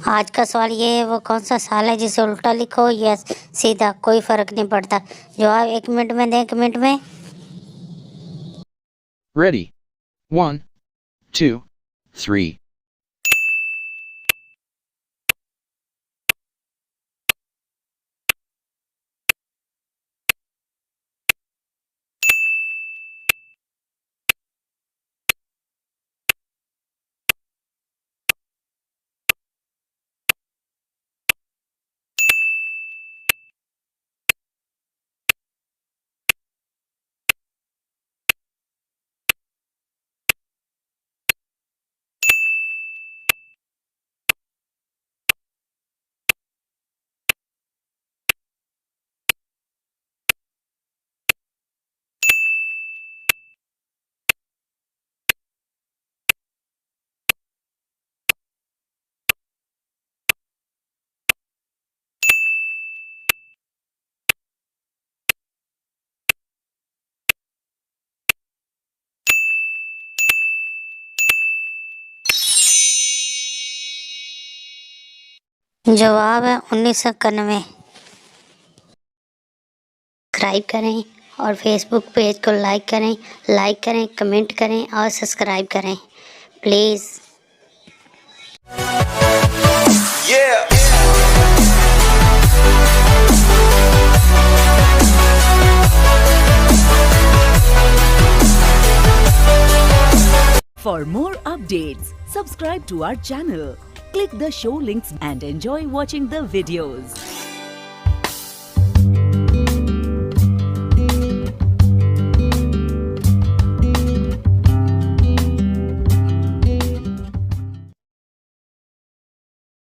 आज का सवाल ये है, वो कौन सा साल है जिसे उल्टा लिखो या सीधा, कोई फर्क नहीं पड़ता। जवाब 1 मिनट में दें, 1 मिनट में। Ready. 1, 2, 3. जवाब है 1991। सब्सक्राइब करें और फेसबुक पेज को लाइक करें, कमेंट करें और सब्सक्राइब करें please. For more updates, subscribe to our channel, click the show links and enjoy watching the videos.